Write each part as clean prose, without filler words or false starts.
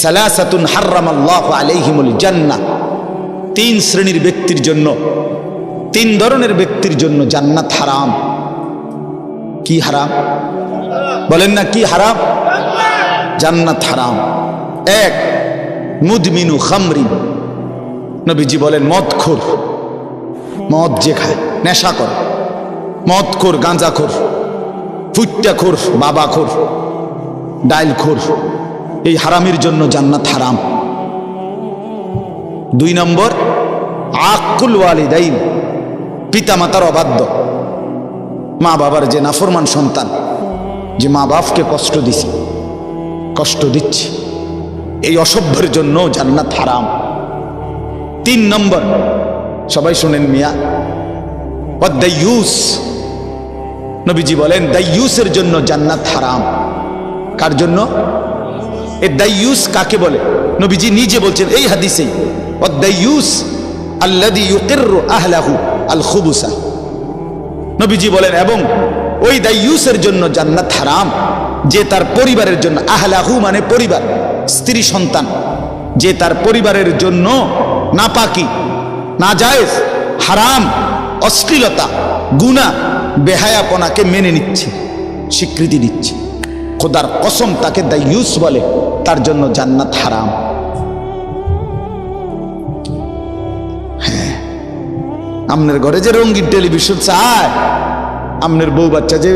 সালাসাতুন হাররামাল্লাহু আলাইহিমুল জান্নাহ, তিন শ্রেণীর ব্যক্তির জন্য, তিন ধরনের ব্যক্তির জন্য জান্নাত হারাম। কি হারাম বলেন না? কি হারাম? জান্নাত হারাম। এক, মুদমিনু খামরিন, নবীজি বলেন মদখোর, মদ যে খায়, নেশাখোর, মদখোর, গাঁজাখোর, ফুট্টাখোর, বাবাখোর, ডাইলখোর, এই হারামের জন্য জান্নাত হারাম। দুই নম্বর, আকুল ওয়ালিদাইন, পিতা মাতার অবাধ্য, মা বাবার যে নাফরমান সন্তান, যে মা বাপকে কষ্ট দিছে, কষ্ট দিচ্ছে, এই অসভ্যের জন্য জান্নাত হারাম। তিন নম্বর, সবাই শুনেন মিয়া, দাইয়ুস, নবীজি বলেন দাইয়ুসের জন্য জান্নাত হারাম। কার জন্য? এই দাইয়ুস কাকে বলে? নবীজি নিজে বলছেন এই হাদিসেই, দাইয়ুস আল্লাযী ইউকিররু আহলাহু আল খুবুসা। নবীজি বলেন এবং ওই দাইয়ুসের জন্য জান্নাত হারাম যে তার পরিবারের জন্য, আহলাহু মানে পরিবার, স্ত্রী সন্তান, যে তার পরিবারের জন্য নাপাকি, নাজায়েজ, হারাম, অশ্লীলতা, গুনাহ, বেহায়াপনাকে মেনে নিচ্ছে, স্বীকৃতি দিচ্ছে। খোদার কসম তাকে দাইয়ুস বলে, তার জন্য জান্নাত হারাম। হ্যাঁ, আপনার ঘরে যে রঙিন টেলিভিশন চায়, আপনার বউ বাচ্চা যে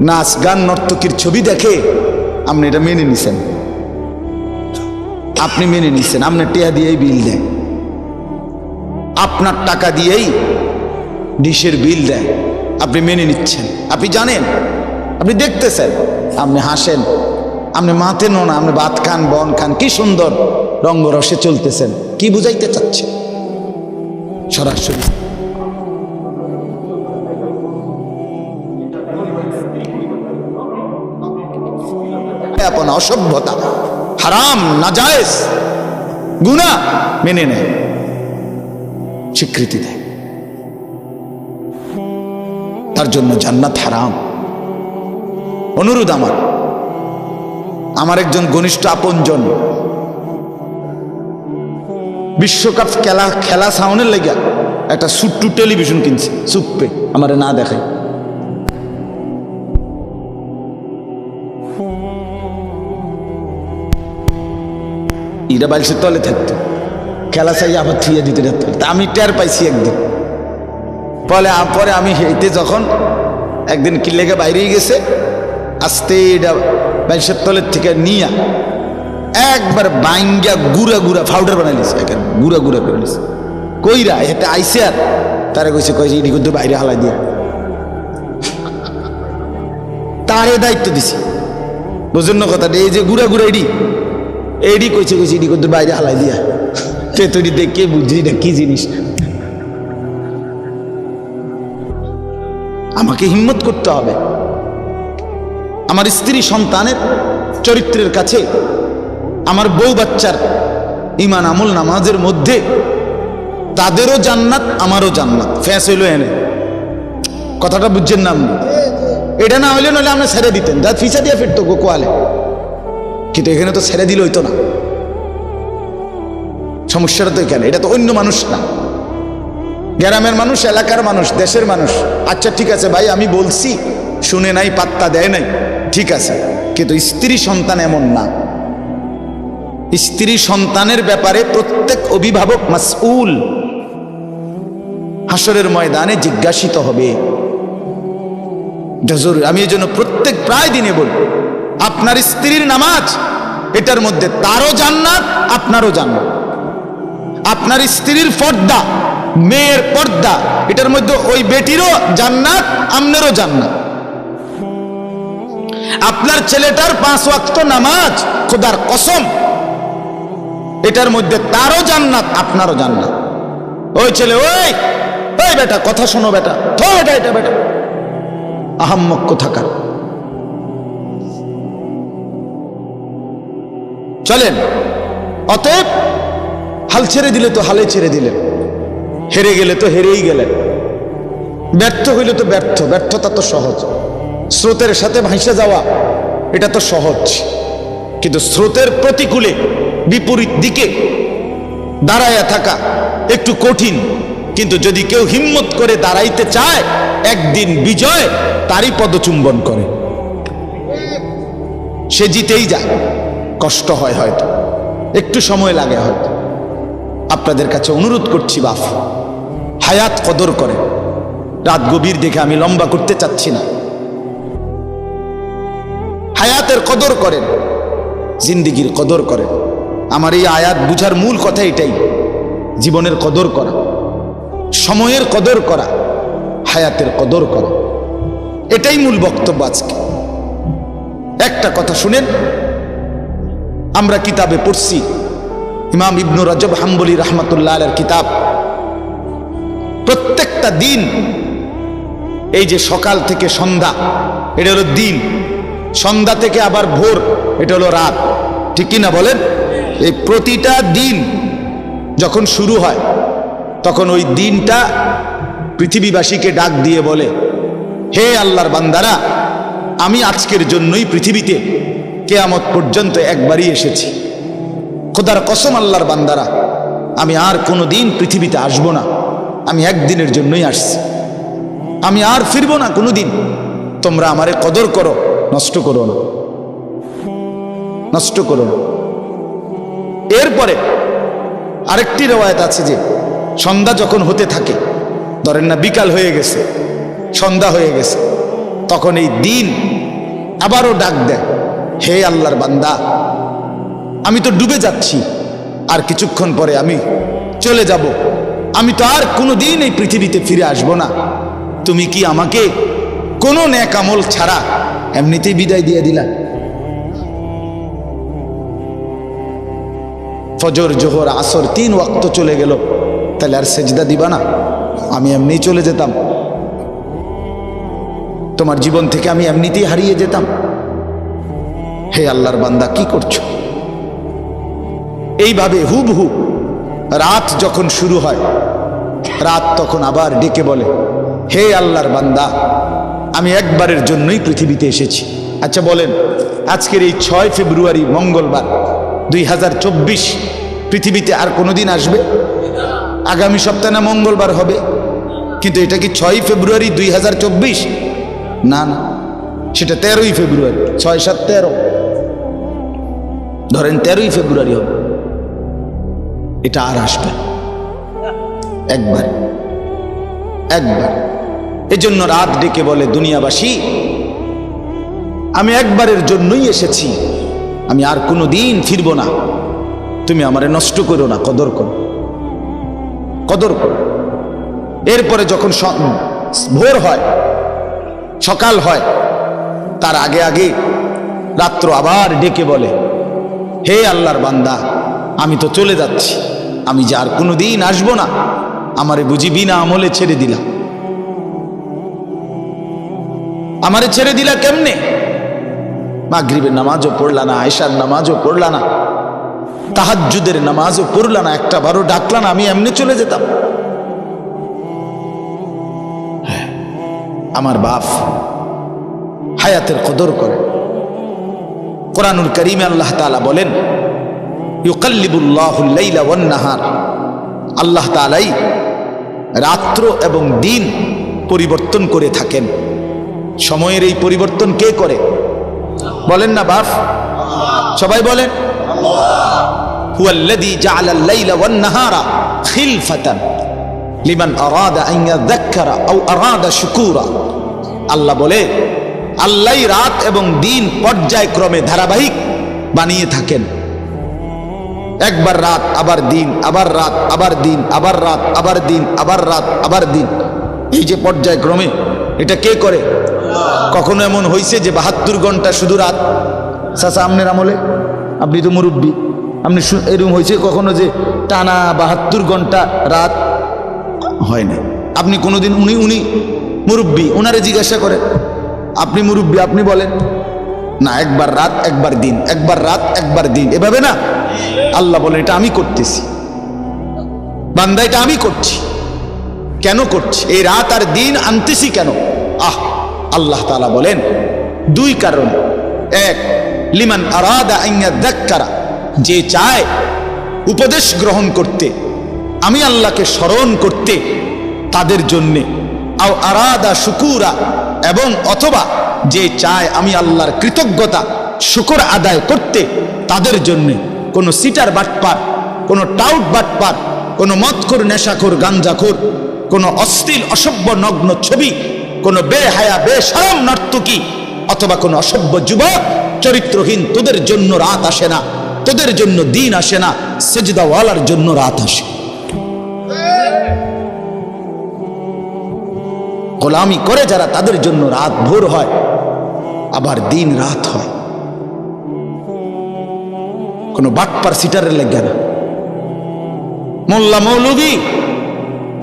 নাচ গান নর্তকীর ছবি দেখে, আপনি এটা মেনে নিছেন, আপনি মেনে নিছেন, আপনার টিয়া দিয়েই বিল দেয়, আপনার টাকা দিয়েই ডিশের বিল দেয়, আপনি মেনে নিচ্ছেন, আপনি জানেন, আপনি দেখতেছেন, আপনি হাসেন, আপনি মাথেন না, আপনি ভাত খান, বন খান, কি সুন্দর রঙ্গরসে চলতেছেন। কি বুঝাইতে চাচ্ছে? সরাসরি অসভ্যতা, হারাম, নাজায়েজ, গুনাহ মেনে নেয়, স্বীকৃতি দেয়, তার জন্য জান্নাত হারাম। অনুরোধ আমার একজন ঘনিষ্ঠ আপনজন বিশ্বকাপ খেলা সাউনের লেগে একটা সুট্টু টেলিভিশন কিনছে, চুপে, আমারে না দেখায়। এরা বালিশের তলে থাকতো, খেলা চাই আবার থিয়ে দিতে থাকতো। তা আমি টের পাইছি একদিন, পরে আমি হেঁটে যখন একদিন কি লেগে বাইরেই গেছে, আস্তে এটা বালিশের তলের থেকে নিয়ে একবার বাইঙ্গা গুড়া গুড়া পাউডার বানাইলিস, গুড়া গুড়া করে নিস। কইরা হেঁটে আইসে আর তারা কইছে ইডি করতে বাইরে হালাই দিয়া, তারে দায়িত্ব দিছি, বুঝুন না কথাটা? এই যে গুড়া গুড়া এডি কইছে ইডি করতে বাইরে হালাই দিয়া, তেতরি দেখে বুঝি না কি জিনিস। আমাকে হিম্মত করতে হবে আমার স্ত্রী সন্তানের চরিত্রের কাছে, আমার বউ বাচ্চার ইমান আমল নামাজের মধ্যে, তাদেরও জান্নাত আমারও জান্নাত। ফ্যাস হইল এনে, কথাটা বুঝছেন না? আপনি এটা না হইলে নইলে আপনি ছেড়ে দিতেন, যা ফিসা দিয়ে ফিরতো কোয়ালে, কিন্তু এখানে তো ছেড়ে দিলে হইতো না। সমস্যাটা তো এখানে, এটা তো অন্য মানুষ না, গ্রামের মানুষ, এলাকার মানুষ, দেশের মানুষ। আচ্ছা ঠিক আছে ভাই, আমি বলছি, শুনে নাই, পাত্তা দেয় নাই, ঠিক আছে, কিন্তু স্ত্রী সন্তান এমন না। স্ত্রী সন্তানের ব্যাপারে প্রত্যেক অভিভাবক মাসউল, হাসরের ময়দানে জিজ্ঞাসিত হবে। আমি এই জন্য প্রায় দিনে বলি, আপনার স্ত্রীর নামাজ, এটার মধ্যে তারও জান্নাত, আপনারও জান্নাত। আপনার স্ত্রীর পর্দা, মেয়ের পর্দা, এটার মধ্যে ওই বেটিরও জান্নাত, আপনারও জান্নাত। আপনার ছেলেটার 5 ওয়াক্ত নামাজ, খোদার কসম, এটার মধ্যে তারও জান্নাত, আপনারও জান্নাত। ওই ছেলে, ওই বেটা, কথা শোনো বেটা, থো বেটা, এটা বেটা, আহাম্মক কোথাকার। চলেন, অতএব হাল ছেড়ে দিলে তো হালে ছেড়ে দিলেন, হেরে গেলে তো হেরেই গেলেন, ব্যর্থ হইলে তো ব্যর্থতা তো সহজ, স্রোতের সাথে ভাসে যাওয়া এটা তো সহজ, কিন্তু স্রোতের প্রতিকূলে বিপরীত দিকে দাঁড়ায়া থাকা একটু কঠিন, কিন্তু যদি কেউ হিম্মত করে দাঁড়াইতে চায়, একদিন বিজয় তারই পদচুম্বন করে, সে জিতেই যায়। কষ্ট হয়, হয়তো একটু সময় লাগে, হয়তো। আপনাদের কাছে অনুরোধ করছি, বাপ, হায়াত কদর করে। রাত গভীর দেখে আমি লম্বা করতে চাচ্ছি না। হায়াতের কদর করেন, জিন্দিগির কদর করেন। আমার এই আয়াত বুঝার মূল কথা এটাই, জীবনের কদর করা, সময়ের কদর করা, হায়াতের কদর করা, এটাই মূল বক্তব্য আজকে। একটা কথা শুনেন, আমরা কিতাবে পড়ছি, ইমাম ইবনু রজব হাম্বলি রহমতুল্লাহ আলাইহির কিতাব, প্রত্যেকটা দিন, এই যে সকাল থেকে সন্ধ্যা, এটা হলো দিন, সন্ধ্যা থেকে আবার ভোর, এটা হলো রাত, ঠিক কিনা বলেন? এই প্রতিটা দিন যখন শুরু হয়, তখন ওই দিনটা পৃথিবীবাসীকে ডাক দিয়ে বলে, হে আল্লাহর বান্দারা, আমি আজকের জন্যই পৃথিবীতে কিয়ামত পর্যন্ত একবারই এসেছি। খোদার কসম, আল্লাহর বান্দারা, আমি আর কোনো দিন পৃথিবীতে আসব না, আমি একদিনের জন্যই আসছি, আমি আর ফিরবো না কোনো দিন। তোমরা আমারে কদর করো, নষ্ট করো না, নষ্ট করো না। এরপরে আরেকটি রওয়ায়াত আছে যে সন্ধ্যা যখন হতে থাকে, ধরেন না বিকাল হয়ে গেছে, সন্ধ্যা হয়ে গেছে, তখন এই দিন আবারও ডাক দেয়, হে আল্লাহর বান্দা, আমি তো ডুবে যাচ্ছি, আর কিছুক্ষণ পরে আমি চলে যাব, আমি তো আর কোনো দিন এই পৃথিবীতে ফিরে আসব না। তুমি কি আমাকে কোনো নেক আমল ছাড়া এমনিতেই বিদায় দিয়ে দিলা? ফজর, জোহর, আসর 3 ওয়াক্ত চলে গেল, তাহলে আর সেজদা দিবা না? আমি এমনিই চলে যেতাম, তোমার জীবন থেকে আমি এমনিতেই হারিয়ে যেতাম। হে আল্লাহর বান্দা, কি করছো? এইভাবে হুবহু রাত যখন শুরু হয়, রাত তখন আবার ডেকে বলে, হে আল্লাহর বান্দা, আমি একবারের জন্যই পৃথিবীতে এসেছি। আচ্ছা বলেন, আজকের এই 6 ফেব্রুয়ারি মঙ্গলবার 2024 পৃথিবীতে আর কোনোদিন আসবে? আগামী সপ্তাহে না মঙ্গলবার হবে, কিন্তু এটা কি 6 ফেব্রুয়ারি 2024? না না, সেটা 13ই ফেব্রুয়ারি, 6, 7, 13, ধরেন 13ই ফেব্রুয়ারি হবে। এটা আর আসবে একবার, একবার। এজন্য রাত ডেকে বলে, দুনিয়াবাসী, আমি একবারের জন্যই এসেছি, আমি আর কোনো দিন ফিরবো না, তুমি আমারে নষ্ট করো না, কদর করো, কদর করো। এরপরে যখন ভোর হয়, সকাল হয়, তার আগে আগে রাত্র আবার ডেকে বলে, হে আল্লাহর বান্দা, আমি তো চলে যাচ্ছি, আমি যে আর কোনো দিন আসবো না, আমারে বুঝি বিনা আমলে ছেড়ে দিলাম? আমারে ছেড়ে দিলা কেমনে? মাগরিবের নামাজও পড়লা না, আয়েশার নামাজও পড়লা না, তাহাজ্জুদের নামাজও পড়লা না, একটা বারও ডাকলা না, আমি এমনি চলে যেতাম? আমার বাপ হায়াতের কদর করে। কোরআনুল কারীমে আল্লাহ তাআলা বলেন, ইউকাল্লিবুল্লাহুল লাইলা ওয়ান নাহার, আল্লাহ তাআলাই রাত্র এবং দিন পরিবর্তন করে থাকেন। সময়ের এই পরিবর্তন কে করে? বলেন না বাপ, সবাই বলেন। হুয়াল্লাযী জাআলাল লাইলা ওয়ান নাহারা খিলফাতান লিমান আরাদা আন ইয়াযাক্কারা আও আরাদা শুকুরা। আল্লাহ বলে, আল্লাহই রাত এবং দিন পর্যায়ক্রমে ধারাবাহিক বানিয়ে থাকেন। একবার রাত, আবার দিন, আবার রাত, আবার দিন, আবার রাত, আবার দিন, আবার রাত, আবার দিন, এই যে পর্যায়ক্রমে, এটা কে করে? কখনো এমন হয়েছে যে 72 ঘন্টা শুধু রাত? চাচা, আপনার আমলে, আপনি তো মুরব্বী, আপনি এরকম হয়েছে কখনো যে টানা 72 ঘন্টা রাত? হয় না। আপনি কোনোদিন, উনি মুরব্বী, ওনারে জিজ্ঞাসা করেন, আপনি মুরব্বী, আপনি বলেন না, একবার রাত একবার দিন, একবার রাত একবার দিন, এভাবে না। আল্লাহ বলেন, এটা আমি করতেছি বান্দা, এটা আমি করছি। কেন করছি? এই রাত আর দিন আনতেছি কেন? আল্লাহ তাআলা বলেন 2 কারণ। 1, লিমান আরাদা আন ইয়াযাক্কারা, যে চায় উপদেশ গ্রহণ করতে, আমি আল্লাহকে স্মরণ করতে, তাদের জন্যে। আও আরাদা শুকুরা, এবং অথবা যে চায় আমি আল্লাহর কৃতজ্ঞতা শুকর আদায় করতে, তাদের জন্যে। কোনো সিটার বাটপার, কোনো টাউট বাটপার, কোনো মদখোর, নেশাখোর, গাঞ্জাখোর, কোনো অশ্লীল অসভ্য নগ্ন ছবি, কোনো বেহায়া বেশরম নর্তকী, অথবা কোনো অসভ্য যুবক চরিত্রহীন, তোদের জন্য রাত আসে না, তোদের জন্য দিন আসে না, সেজদাওয়ালার জন্য রাত আসে। গোলামি করে যারা, তাদের জন্য রাত ভোর হয়, আবার দিন রাত হয়। কোনো বাটপার সিটারের লেগে না। মোল্লা মৌলভী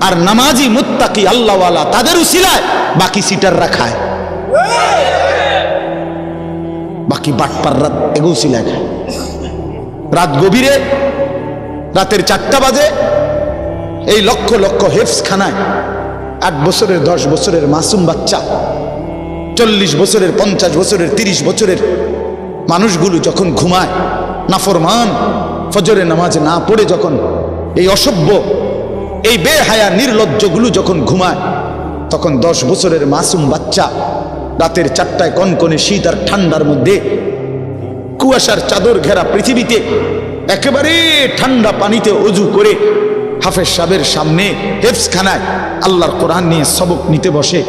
আর নামাজি মুত্তাকি আল্লাহওয়ালা, তাদের উসিলায় বাকি সিটাররা খায়, বাকি বাটপার রাত এগুসিলায় খায়। রাত গভীরে, রাতের 4টা বাজে, এই লক্ষ লক্ষ হেফস খানায় 8 বছরের 10 বছরের মাসুম বাচ্চা, 40 বছরের 50 বছরের 30 বছরের মানুষগুলো যখন ঘুমায়, নাফরমান ফজরে নামাজ না পড়ে যখন, এই অসভ্য, এই বেহায়া নির্লজ্জগুলো যখন ঘুমায়, তখন 10 বছরের মাসুম বাচ্চা রাতের 4টায় কনকনে শীত আর ঠান্ডার মধ্যে, কুয়াশার চাদর ঘেরা পৃথিবীতে, একেবারে ঠান্ডা পানিতে অজু করে হাফেজ সাহেবের সামনে হেফজখানায় আল্লাহর কোরআন নিয়ে সবক নিতে বসে,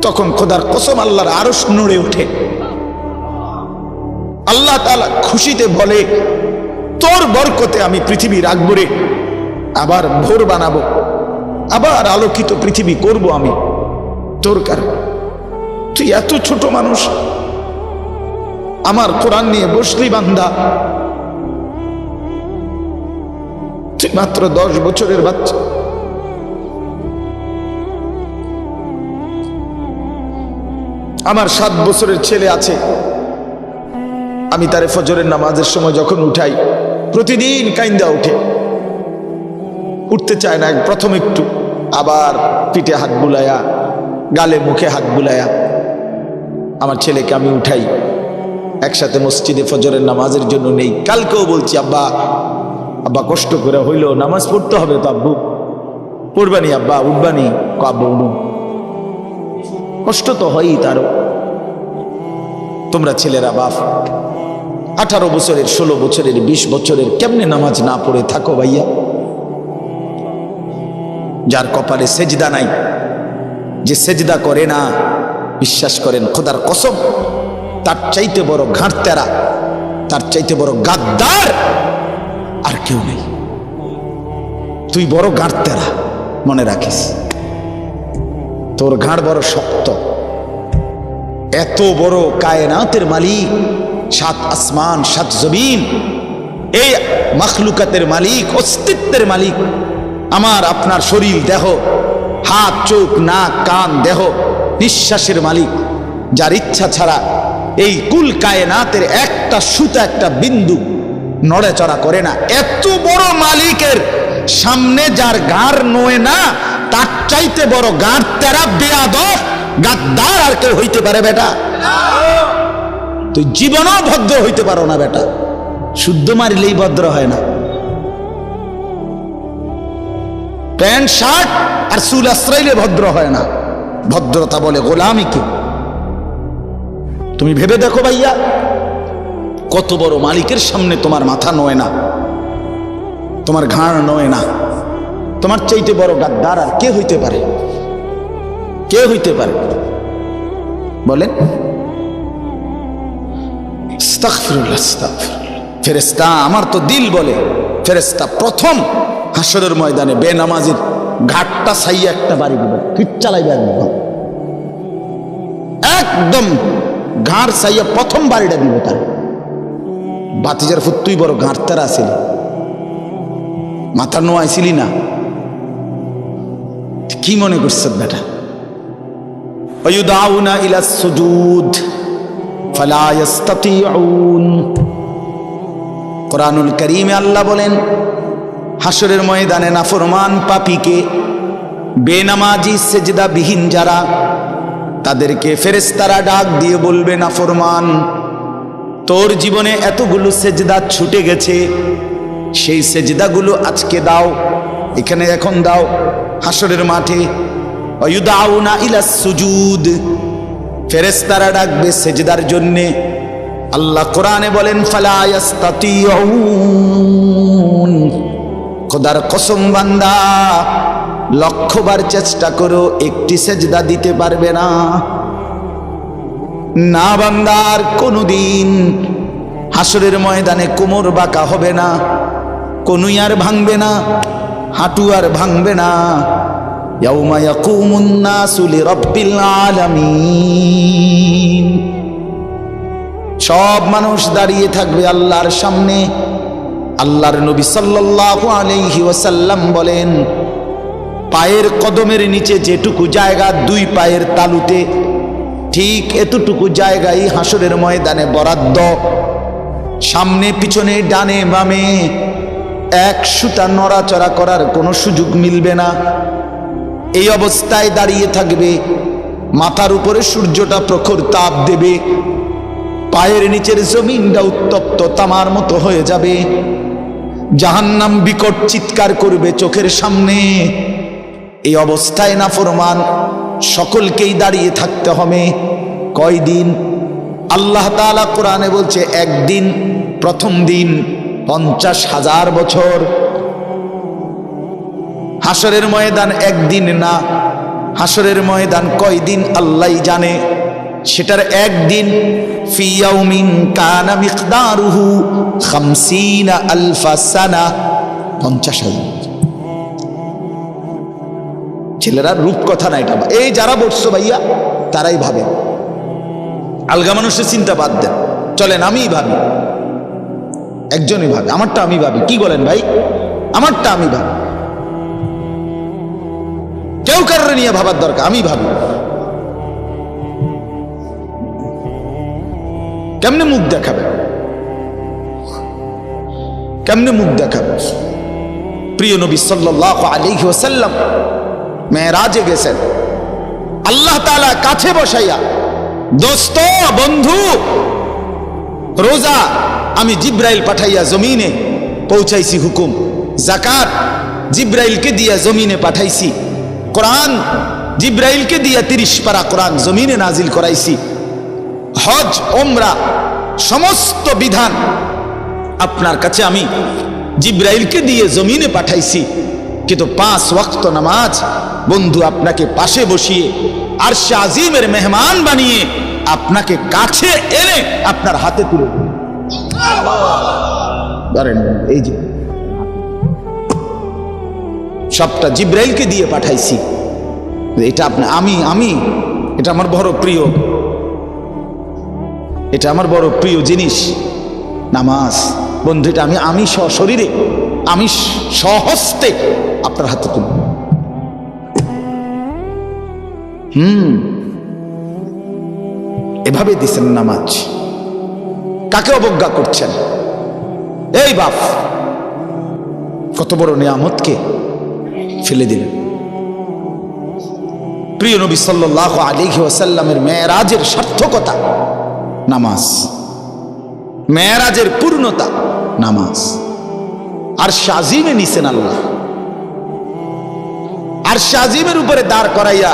তখন খোদার কসম আল্লাহর আরশ নড়ে ওঠে। আল্লাহ তাআলা খুশিতে বলে, তোর বরকতে আমি পৃথিবী রাখবো রে, আবার ভোর বানাবো, আবার আলোকিত পৃথিবী করব আমি তোর কারণে। তুই এত ছোট মানুষ, আমার কোরআন নিয়ে বসলি বান্দা, তুই মাত্র 10 বছরের বাচ্চা। আমার 7 বছরের ছেলে আছে, আমি তারে ফজরের নামাজের সময় যখন উঠাই, প্রতিদিন কাইন্দা উঠে, উঠতে চায় না, প্রথম একটু, আবার পিঠে হাত বুলায়া, গালে মুখে হাত বুলায়া আমার ছেলেকে আমি উঠাই, একসাথে মসজিদে ফজরের নামাজের জন্য নেই। কালকেও বলছি, আব্বা আব্বা কষ্ট করে হইলো নামাজ পড়তে হবে তো, আব্বু পড়বানি, আব্বা উঠবানি, আব্বা উঠু, কষ্ট তো হয়ই তারও। তোমরা ছেলেরা বাপ 18 বছরের, 16 বছরের, 20 বছরের কেমনে নামাজ না পড়ে থাকো ভাইয়া? যার কপালে সেজদা নাই, যে সেজদা করে না, বিশ্বাস করেন খোদার কসম, তার চাইতে বড় ঘাটতেরা, তার চাইতে বড় গাদ্দার আর কেউ নেই। তুই বড় ঘাটতেরা, মনে রাখিস, তোর ঘাড় বড় শক্ত। এত বড় কায়নাতের মালিক, 7 আসমান 7 জমিন, এই মাখলুকাতের মালিক, অস্তিত্বের মালিক, আমার আপনার শরীর, দেহ, হাত, চোখ, নাক, কান, দেহ, নিঃশ্বাসের মালিক, যার ইচ্ছা ছাড়া এই কুল কায়নাতের একটা সুতা, একটা বিন্দু নড়াচড়া করে না, এত বড় মালিকের সামনে যার ঘাড় নয় না, তার চাইতে বড় গাঁড় তেরা, বেয়াদব, গাদ্দার আর কেউ হইতে পারে বেটা? তুই জীবনও ভদ্র হইতে পারো না বেটা, শুদ্ধ মারিলেই ভদ্র হয় না। প্যান্ট শার্ট আর চুল আশ্রাইলে ভদ্র হয় না, ভদ্রতা বলে গোলামিকে। তুমি ভেবে দেখো ভাইয়া, কত বড় মালিকের সামনে তোমার মাথা নয় না, তোমার ঘাড় নয় না, তোমার চাইতে বড় গাদ্দার আর কে হইতে পারে? কে হইতে পারে বলেন? আস্তাগফিরুল্লাহ, আস্তাগফিরুল্লাহ। ফেরেশতা, আমার তো দিল বলে, ফেরেশতা প্রথম হাসরের ময়দানে বেনামাজির ঘাটটা ছাইয়া একটা বাড়ি দিবে, ফিট চালাইবে, একদম ঘাড় ছাইয়া প্রথম বাড়িটা দিবে তার। বাতিজার ফুট, তুই বড় ঘাটতারা আসিলি, মাথা নোয়াইছিলি না, কি মনে করছ বেটা? ওয়ায়ুদাউনা ইলাস সুজুদ ফালা ইস্তাতিউন। কোরআনুল কারীমে আল্লাহ বলেন, হাসরের ময়দানে নাফরমান পাপীকে, বেনামাজি সেজদাবিহীন যারা, তাদেরকে ফেরেশতারা ডাক দিয়ে বলবে, নাফরমান তোর জীবনে এতগুলো সেজদা ছুটে গেছে, সেই সেজদাগুলো আজকে দাও, এখানে এখন দাও হাসরের মাঠে। ওয়ায়ুদাউনা ইলাস সুজুদ, ফেরেশতারা ডাকবে সেজদার জন্যে। আল্লাহ কোরআনে বলেন ফালা ইয়াস্তাতিউন, খোদার কসম বান্দা লক্ষবার চেষ্টা করো একটি সেজদা দিতে পারবে না। না বান্দার কোনোদিন হাসরের ময়দানে কোমর বাঁকা হবে না, কনুই আর ভাঙবে না, হাঁটু আর ভাঙবে না। ইয়াউমা ইয়াকুমুন নাসু লিরাব্বিল আলামিন, সব মানুষ দাঁড়িয়ে থাকবে আল্লাহর সামনে। আল্লাহর নবী সাল্লাল্লাহু আলাইহি ওয়াসাল্লাম বলেন, পায়ের কদমের নিচে যেটুকু জায়গা দুই পায়ের তালুতে, ঠিক এতটুকু জায়গায় হাসরের ময়দানে বরাদ্দ। সামনে পিছনে ডানে বামে এক সুতা নড়াচড়া করার কোনো সুযোগ মিলবে না। এই অবস্থায় দাঁড়িয়ে থাকবে, মাথার উপরে সূর্যটা প্রখর তাপ দেবে, পায়ের নিচের জমিনটা উত্তপ্ত তামার মতো হয়ে যাবে, জাহান্নাম বিকট চিৎকার করবে চোখের সামনে। এই অবস্থায় নাফরমান সকলকেই দাঁড়িয়ে থাকতে হবে। কয়দিন? আল্লাহ তাআলা কোরআনে বলছে একদিন, প্রথম দিন 50,000 বছর। হাসরের ময়দান একদিন না, হাসরের ময়দান কয়দিন আল্লাহই জানে। সেটার একদিন ফি ইয়াউমিন কানা মিকদারুহু 50,000 সানা, 50,000। ছেলেরা রূপ কথা না এটা, এই যারা বসছো ভাইয়া তারাই ভাবে, আলগা মানুষের চিন্তা বাদ দেন, চলেন আমিই ভাবি, একজনই ভাবে, আমারটা আমি ভাবি। কি বলেন ভাই? আমারটা আমি ভাবি, কেউ কারোর নিয়ে ভাবার দরকার, আমি ভাবি। কেমনে মুখ দেখাবে, কেমনে মুখ দেখাবে? প্রিয় নবী সাল্লাল্লাহু আলাইহি ওয়াসাল্লাম মেরাজে গেছেন, আল্লাহ তাআলা কাছে বসাইয়া, দোস্ত বন্ধু রোজা আমি জিব্রাইল পাঠাইয়া জমিনে পৌঁছাইছি হুকুম, যাকাত জিব্রাইলকে দিয়া জমিনে পাঠাইছি, কোরআন জিব্রাইলকে দিয়া 30 পারা কোরআন জমিনে নাজিল করাইছি, হজ ওমরা সমস্ত বিধান আপনার কাছে আমি জিব্রাইলকে দিয়ে জমিনে পাঠাইছি। কিন্তু 5 ওয়াক্ত নামাজ বন্ধু আপনাকে পাশে বসিয়ে আরশে আজিমের মেহমান বানিয়ে আপনাকে কাছে এনে আপনার হাতে তুলে ধরেন, এই যে সবটা জিব্রাইলকে দিয়ে পাঠাইছি। এটা আপনি আমি এটা আমার বড় প্রিয়, এটা আমার বড় প্রিয় জিনিস নামাজ বন্ধু। এটা আমি সশরীরে, আমি স্বহস্তে আপনার হাতে তুলব। এভাবে দিছেন নামাজ। কাকে অবজ্ঞা করছেন? এই বাপ, কত বড় নিয়ামতকে ফেলে দিলেন। প্রিয় নবী সাল্লাল্লাহু আলাইহি ওয়াসাল্লামের মেরাজের সার্থকতা নামাজ, মেরাজের পূর্ণতা নামাজ। আর শাজিমে নিছেন আল্লাহ, আর শাজিমের উপরে দাঁড় করাইয়া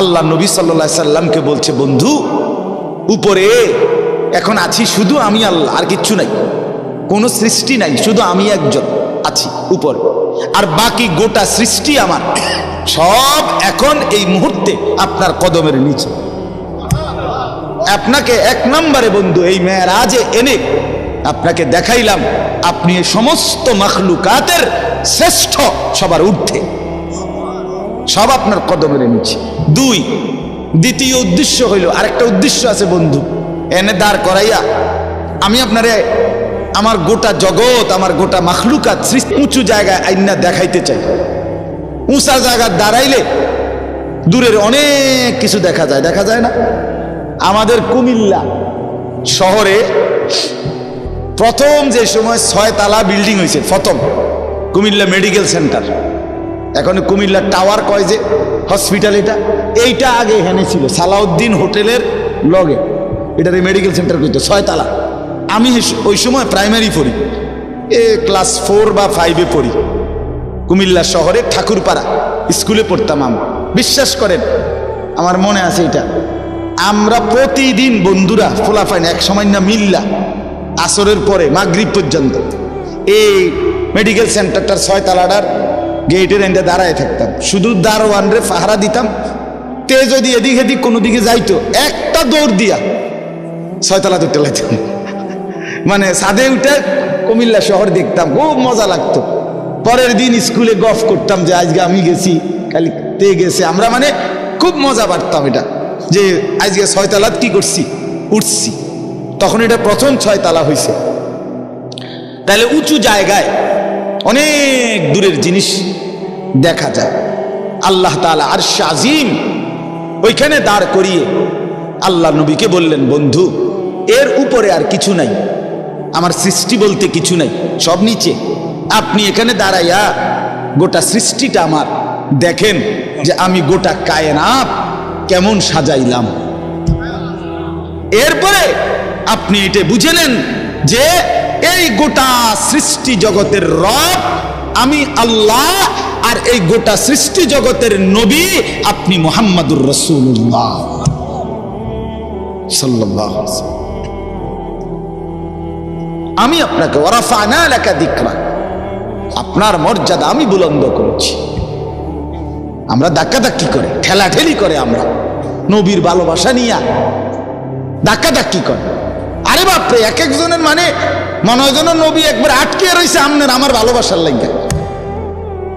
আল্লাহ নবী সাল্লাল্লাহু আলাইহি সাল্লামকে বলছে, বন্ধু উপরে এখন আছি শুধু আমি আল্লাহ, আর কিচ্ছু নাই, কোনো সৃষ্টি নাই, শুধু আমি একজন আছি উপরে, আর বাকি গোটা সৃষ্টি আমার, সব এখন এই মুহূর্তে আপনার কদমের নিচে। আপনাকে 1 নম্বরে বন্ধু এই মেরাজে এনে আপনাকে দেখাইলাম আপনি এই সমস্ত মাখলুকাতের শ্রেষ্ঠ, সবার ঊর্ধ্বে, সব আপনার কদমের নিচে। 2, দ্বিতীয় উদ্দেশ্য হইল, আরেকটা উদ্দেশ্য আছে বন্ধু, এনে দাঁড় করাইয়া আমি আপনারে আমার গোটা জগৎ, আমার গোটা মাখলুকাত উঁচু জায়গায় আইনা দেখাইতে চাই। উঁচা জায়গা দাঁড়াইলে দূরের অনেক কিছু দেখা যায়, দেখা যায় না? আমাদের কুমিল্লা শহরে প্রথম যে সময় 6 তলা বিল্ডিং হয়েছে, প্রথম কুমিল্লা মেডিকেল সেন্টার, এখন কুমিল্লা টাওয়ার কয় যে হসপিটাল, এইটা আগে এখানে ছিল সালাউদ্দিন হোটেলের লগে, এটারে মেডিকেল সেন্টার কইতো, 6 তলা। আমি ওই সময় প্রাইমারি পড়ি, ক্লাস 4 বা 5-এ পড়ি। কুমিল্লা শহরে ঠাকুরপাড়া স্কুলে পড়তাম আমি। বিশ্বাস করেন আমার মনে আছে এটা, আমরা প্রতিদিন বন্ধুরা ফোলাফাইন এক সময় না মিল্লা আসরের পরে মাগরিব পর্যন্ত এই মেডিকেল সেন্টারটার 6 তলাটার গেটের এন্ডে দাঁড়ায় থাকতাম, শুধু দারোয়ান রে পাহারা দিতাম। তে যদি এদিক এদিক কোনো দিকে যাইতো একটা দৌড় দিয়া 6 তলা উঠে লাইতাম, মানে ছাদে উঠে কুমিল্লা শহর দেখতাম, খুব মজা লাগতো। পরের দিন স্কুলে গফ করতাম যে আজকে আমি গেছি, খালি তে গেছে, আমরা মানে খুব মজা পারতাম এটা, যে আজকে 6 তলাত কি করছি, উঠছি। তখন এটা প্রথম 6 তলা হয়েছে। তাহলে উঁচু জায়গায় অনেক দূরের জিনিস দেখা যায়। আল্লাহ তাআলা আরশ আজিম ওইখানে দাঁড় করিয়ে আল্লাহ নবীকে বললেন, বন্ধু এর উপরে আর কিছু নাই, আমার সৃষ্টি বলতে কিছু নাই, সব নিচে। আপনি এখানে দাঁড়াইয়া গোটা সৃষ্টিটা আমার দেখেন যে আমি গোটা কায়নাত কেমন সাজাইলাম। এরপরে আপনি এটা বুঝে নেন যে এই গোটা সৃষ্টি জগতের রব আমি আল্লাহ, আর এই গোটা সৃষ্টি জগতের নবী আপনি মুহাম্মাদুর রাসূলুল্লাহ সাল্লাল্লাহু আলাইহি ওয়াসাল্লাম। আমি আপনাকে ওয়ারাফা'না লাকা যিকরাক, আপনার মর্যাদা আমি বুলন্দ করেছি। আমরা ধাক্কাধাক্কি করে, ঠেলাঠেলি করে, আমরা নবীর ভালোবাসা নিয়ে ধাক্কাধাক্কি করে। আরে বাপরে, এক একজনের মানে মনে হয় যেন নবী একবার আটকে রয়েছে আপনার আমার ভালোবাসার লাগে।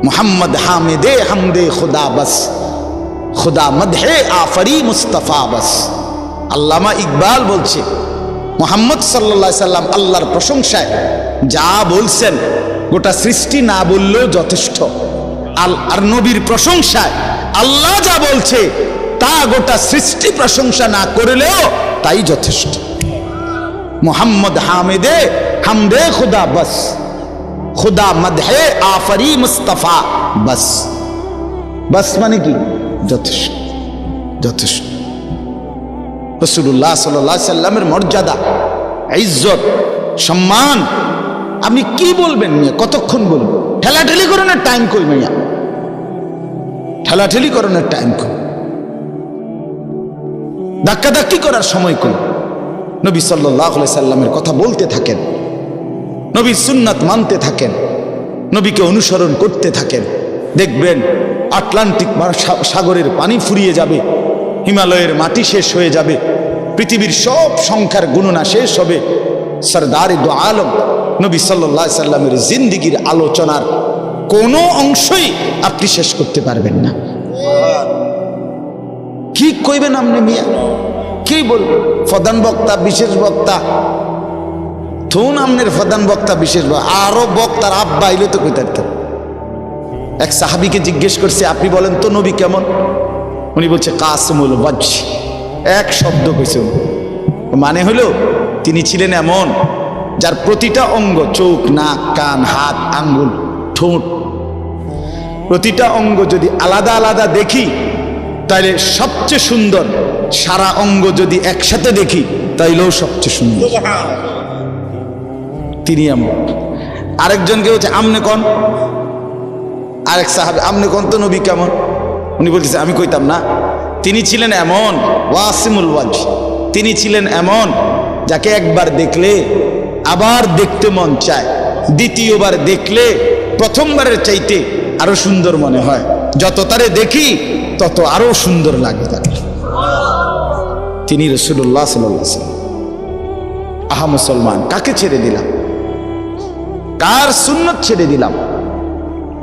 মুহাম্মদ হামিদে হামদে খুদা বাস, খুদা মদহে আফরি মুস্তাফা বাস। আল্লামা ইকবাল বলছে মুহাম্মদ সাল্লাল্লাহু আলাইহি সাল্লাম আল্লাহর প্রশংসায় যা বলছেন গোটা সৃষ্টি না বললেও যথেষ্ট। আর নবীর প্রশংসায় আল্লাহ যা বলছে তা গোটা সৃষ্টি প্রশংসা না করলেও তাই যথেষ্ট। মুহাম্মদ হামিদে হামদে খুদা বাস, খুদা মদহে আফরি মুস্তাফা বাস। বাস মানে কি? যথেষ্ট, যথেষ্ট। রাসূলুল্লাহ সাল্লাল্লাহু আলাইহি সাল্লামের মর্যাদা, ইজ্জত, সম্মান আপনি কি বলবেন মিয়া? কতক্ষণ বলবেন? ঠেলাঠেলি করানোর টাইম কই মিয়া? ঠেলাঠেলি করানোর টাইম কই? ধাক্কাধাক্কি করার সময় কই? নবী সাল্লাল্লাহু আলাইহি সাল্লামের কথা বলতে থাকেন, নবীর সুন্নাত মানতে থাকেন, নবীকে অনুসরণ করতে থাকেন। দেখবেন আটলান্টিক সাগরের পানি ফুরিয়ে যাবে, হিমালয়ের মাটি শেষ হয়ে যাবে, পৃথিবীর সব সংখ্যার গণনা শেষ হবে, সরদার দু আলম নবী সাল্লাল্লাহু আলাইহি সাল্লামের জিন্দেগীর আলোচনার কোনো অংশই আপনি শেষ করতে পারবেন না। কি কইবেন আপনি মিয়া? কি বলবেন? প্রধান বক্তা, বিশেষ বক্তা, থুন আমনের প্রধান বক্তা, বিশেষ বক্তা, আরো বক্তার আব্বা আইলে তো কইতে। এক সাহাবীকে জিজ্ঞেস করছে, আপনি বলেন তো নবী কেমন? উনি বলছে কাসমুল ওয়াজহ। এক শব্দ কইছে, মানে হলো তিনি ছিলেন এমন যার প্রতিটা অঙ্গ, চোখ, নাক, কান, হাত, আঙ্গুল, ঠোঁট, প্রতিটা অঙ্গ যদি আলাদা আলাদা দেখি তাইলে সবচেয়ে সুন্দর, সারা অঙ্গ যদি একসাথে দেখি তাইলেও সবচেয়ে সুন্দর। তিনি এমন। আরেকজনকে বলছে আমনে কোন, আরেক সাহাবী আমনে কোন তো নবী কেমন? উনি বলতেছে আমি কইতাম না। তিনি ছিলেন এমন ওয়াসিমুল ওয়াজহ, তিনি ছিলেন এমন যাকে একবার দেখলে আবার দেখতে মন চায়, দ্বিতীয়বার দেখলে প্রথমবারের চাইতে আরো সুন্দর মনে হয়, যত তারে দেখি তত আরো সুন্দর লাগে তাকে। তিনি রাসূলুল্লাহ সাল্লাল্লাহু আলাইহি ওয়াসাল্লাম। আহা মুসলমান, কাকে ছেড়ে দিলাম? কার সুন্নত ছেড়ে দিলাম?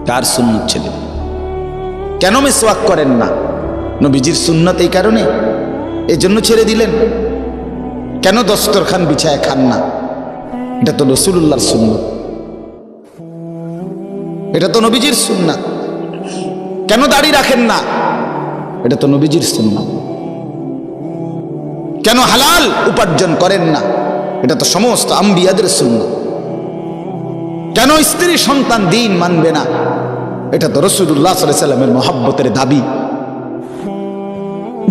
কার সুন্নত ছেড়ে দিলাম? কেন মিসওয়াক করেন না? নবীজির সুন্নত এই কারণে, এই জন্য ছেড়ে দিলেন। কেন দস্তরখান বিছায় খান না? এটা তো রাসূলুল্লাহর সুন্নত, এটা তো নবীজির সুন্নাত। কেন দাড়ি রাখেন না? এটা তো নবীজির সুন্নাত। কেন হালাল উপার্জন করেন না? এটা তো সমস্ত আম্বিয়াদের সুন্নাত। কেন স্ত্রী সন্তান দিন মানবে না? এটা তো রাসূলুল্লাহ সাল্লাল্লাহু আলাইহি ওয়াসাল্লামের মহব্বতের দাবি।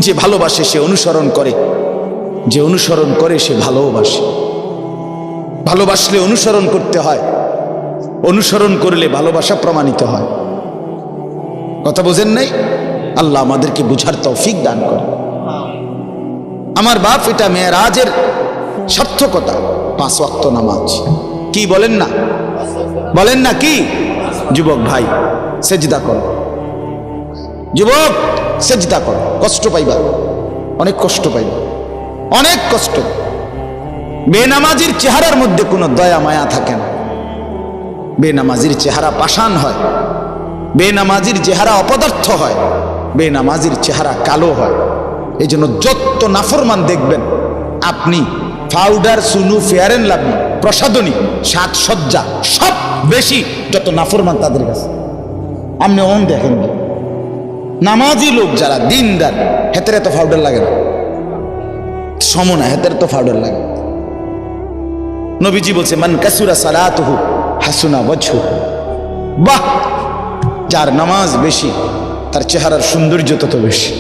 যে ভালোবাসে সে অনুসরণ করে, যে অনুসরণ করে সে ভালোবাসে। ভালোবাসলে অনুসরণ করতে হয়, অনুসরণ করলে ভালোবাসা প্রমাণিত হয়। কথা বোঝেন নাই? আল্লাহ আমাদেরকে বুঝার তৌফিক দান করে। আমার বাপ, এটা মেরাজের সার্থকতা, 5 ওয়াক্ত নামাজ। কি বলেন না? বলেন না কি? যুবক ভাই, সেজদা করো, যুবক সেজদা করো। কষ্ট পাইবা, অনেক কষ্ট পাইবা, অনেক কষ্ট। বেনামাজির চেহারার মধ্যে কোনো দয়া মায়া থাকে না। বেনামাজির চেহারা পাষাণ হয়, বেনামাজির চেহারা অপদার্থ হয়, বেনামাজির চেহারা কালো হয়। এই জন্য যত নাফরমান দেখবেন আপনি, পাউডার, সুনু, ফেয়ার এন্ড লাভলি, প্রসাধনী, সাজসজ্জা সব বেশি যত নাফরমান তাদের কাছে। আপনি ওন দেখেন নামাজি লোক যারা দিনদার, হেতের এত পাউডার লাগে না, সমনা হেতের তো পাউডার লাগে। নবীজি বলছে, মান কাসুরা সালাতুহু হাসুনা ওয়াজহু। বাহ, যার নামাজ বেশি তার চেহারার সৌন্দর্য তত বেশি।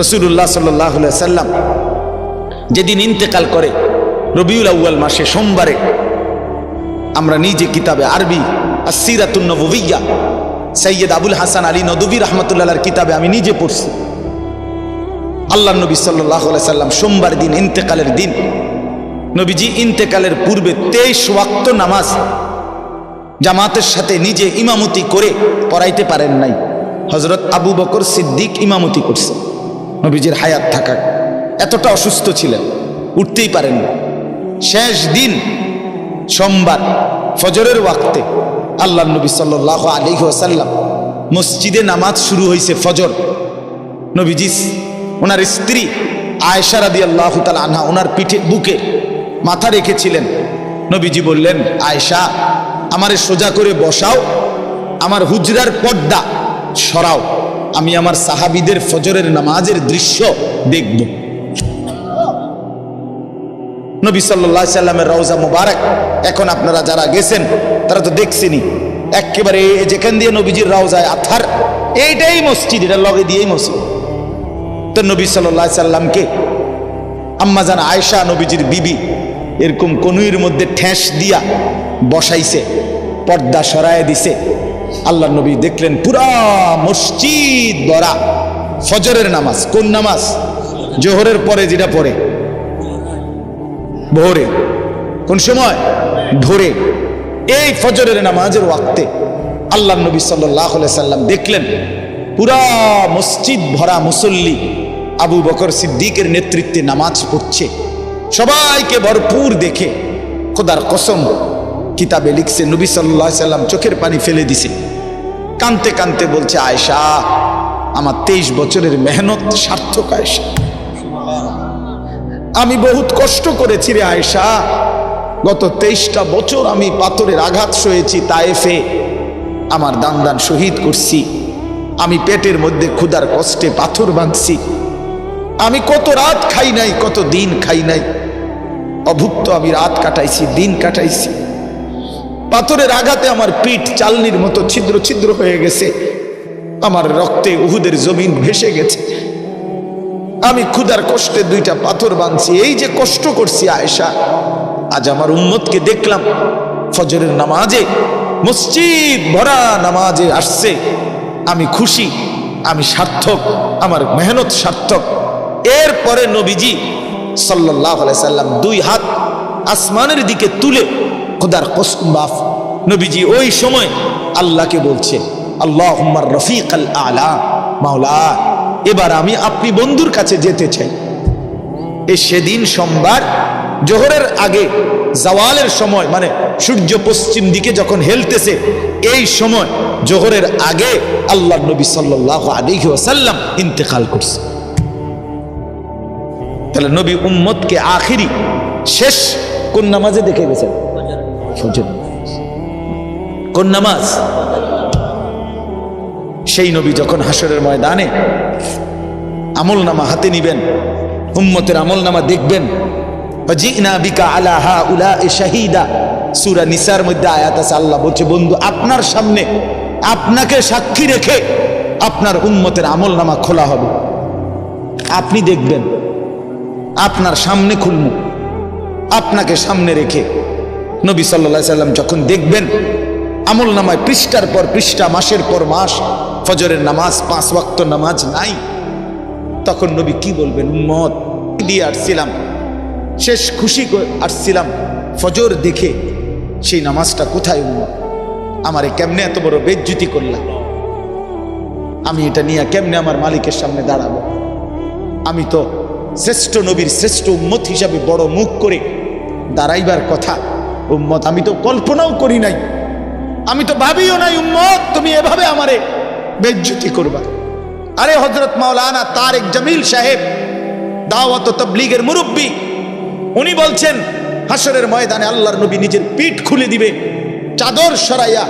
রাসূলুল্লাহ সাল্লাল্লাহু আলাইহি সাল্লাম যেদিন ইন্তেকাল করে রবিউল আউয়াল মাসে সোমবারে, আমরা নিজে কিতাবে আরবি আসসিরাতুন নববিয়্যা সৈয়দ আবুল হাসান আলী নদভী রাহমাতুল্লাহর কিতাবে আমি নিজে পড়ছি। আল্লাহ নবী সাল্লাল্লাহু আলাইহি সাল্লাম সোমবার দিন, ইন্তেকালের দিন, নবীজি ইন্তেকালের পূর্বে 23 ওয়াক্ত নামাজ জামাতের সাথে নিজে ইমামতি করে পড়াইতে পারেন নাই। হযরত আবু বকর সিদ্দিক ইমামতি করছে। নবীজির হায়াত থাকা, এতটা অসুস্থ ছিলেন, উঠতেই পারেন না। শেষ দিন সোমবার ফজরের ওয়াক্তে আল্লাহ নবী সাল্লাল্লাহু আলাইহি ওয়াসাল্লাম মসজিদে নামাজ শুরু হয়েছে ফজর। নবীজি ওনার স্ত্রী আয়েশা রাদিয়াল্লাহু তাআলা আনহা ওনার পিঠে বুকে মাথা রেখেছিলেন। নবীজি বললেন, আয়েশা, আমারে সোজা করে বসাও, আমার হুজরার পর্দা সরাও, আমি আমার সাহাবীদের ফজরের নামাজের দৃশ্য দেখব। নবী সাল্লাল্লাহু আলাইহি সাল্লামের রওজা মুবারক, এখন আপনারা যারা গেছেন তারা তো দেখছেনই, একেবারে যেখান দিয়ে নবীজির রওজায় আথার, এইটাই মসজিদ, এটা লগে দিয়েই মসজিদ। তো নবী সাল্লাল্লাহু আলাইহি সাল্লামকে আম্মা জান আয়েশা নবীজির বিবি এরকম কনুইয়ের মধ্যে ঠেস দিয়া বসাইছে, পর্দা সরায় দিছে। আল্লাহ নবী দেখলেন পুরা মসজিদ ভরা। ফজরের নামাজ, কোন নামাজ? জোহরের পরে যেটা পড়ে ভোরে, কোন সময়? ভোরে। এই ফজরের নামাজের ওয়াক্তে আল্লাহ নবী সাল্লাল্লাহু আলাইহি সাল্লাম দেখলেন পুরা মসজিদ ভরা মুসল্লি আবু বকর সিদ্দিকের নেতৃত্বে নামাজ পড়ছে। সবাইকে ভরপুর দেখে খোদার কসম, কিতাবে লিখছে নবী সাল্লাল্লাহু আলাইহি সাল্লাম চোখের পানি ফেলে দিছে, কানতে কানতে বলছে, আয়েশা, আমার 23 বছরের মেহনত সার্থক। আয়েশা, আমি বহুত কষ্ট করেছি রে আয়েশা, গত 23টা বছর আমি পাথরের আঘাত সয়েছি তায়েফে, আমার দান দান শহীদ করছি, আমি পেটের মধ্যে ক্ষুধার কষ্টে পাথর বাঁধছি, আমি কত রাত খাই নাই, কত দিন খাই নাই, অভুক্ত আমি রাত কাটাইছি, দিন কাটাইছি, পাথরের আঘাতে আমার পিঠ চালনির মতো ছিদ্র ছিদ্র হয়ে গেছে, আমার রক্তে উহুদের জমিন ভেসে গেছে, আমি ক্ষুধার কষ্টে 2টা পাথর বাঁধছি, এই যে কষ্ট করছি আয়েশা, আজ আমার উম্মতকে দেখলাম ফজরের নামাজে মসজিদ ভরা নামাজে আসছে, আমি খুশি, আমি সার্থক, আমার মেহনত সার্থক। এরপরে নবীজি সাল্লাল্লাহু আলাইহি সাল্লাম 2 হাত আসমানের দিকে তুলে খোদার কসম বাফ, নবীজি ওই সময় আল্লাহকে বলছে, আল্লাহুম্মা রফিকাল আলা, মাওলা, এবার আমি আপনি বন্ধুর কাছে যেতে চাই। এই সেদিন সোমবার জোহরের আগে জাওয়ালের সময়, মানে সূর্য পশ্চিম দিকে যখন হেলতেছে, এই সময় জোহরের আগে আল্লাহ নবী সাল্লাল্লাহু আলাইহি ওয়াসাল্লাম ইন্তেকাল করছে। তাহলে নবী উম্মতকে আখিরি শেষ কোন নামাজে দেখে গেছেন? ফজর। কোন নামাজ? সেই নবী যখন হাসরের ময়দানে আমল নামা হাতে নিবেন, উম্মতের আমল নামা দেখবেন, জিনা বিকা আলা হাউলা'i শাহীদা, সূরা নিসার মধ্যে আয়াত আছে, আল্লাহ বলছে, বন্ধু, আপনার সামনে আপনাকে সাক্ষী রেখে আপনার উম্মতের আমল নামা খোলা হবে। আপনি দেখবেন, আপনার সামনে খুলমু, আপনাকে সামনে রেখে নবী সাল্লাল্লাহু আলাইহি সাল্লাম যখন দেখবেন আমল নামায় পৃষ্ঠার পর পৃষ্ঠা, মাসের পর মাস ফজরের নামাজ, 5 ওয়াক্ত নামাজ নাই, তখন নবী কি বলবেন? উম্মত দিয়ে আসছিলাম, শেষ খুশি করে আসছিলাম, ফজর দেখে সেই নামাজটা কোথায়? উম্মত আমারে কেমনে এত বড় বেজ্জতি করলাম, আমি এটা নিয়ে কেমনে আমার মালিকের সামনে দাঁড়াবো? আমি তো শ্রেষ্ঠ নবীর শ্রেষ্ঠ উম্মত হিসাবে বড় মুখ করে দাঁড়াইবার কথা। উম্মত আমি তো কল্পনাও করি নাই, আমি তো ভাবিও নাই উম্মত তুমি এভাবে আমারে বেজ্জতি করবা। আরে হযরত মাওলানা তারেক জামিল সাহেব, দাওয়াত ও তাবলীগের মুরব্বী, উনি বলছেন হাসরের ময়দানে আল্লাহর নবী নিজের পিঠ খুলে দিবে, চাদর সরাইয়া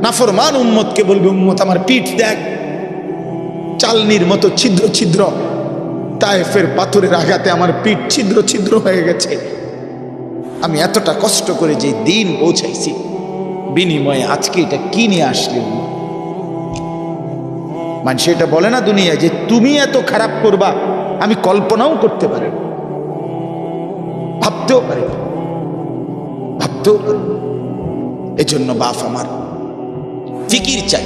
নাফরমান উম্মতকে বলবে, উম্মত আমার পিঠ দেখ, চালনির মতো ছিদ্র ছিদ্র, তায়েফের পাথরের আঘাতে আমার পিঠ ছিদ্র ছিদ্র হয়ে গেছে। আমি এতটা কষ্ট করে যে দিন পৌঁছাইছি, বিনিময়ে আজকে এটা কি নিয়ে আসলে? মানুষ এটা বলে না দুনিয়া যে তুমি এত খারাপ করবা, আমি কল্পনাও করতে পারি, ভাবতেও পারি, ভাবতেও পারি। এজন্য বাপ আমার ফিকির চাই,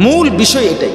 মূল বিষয় এটাই।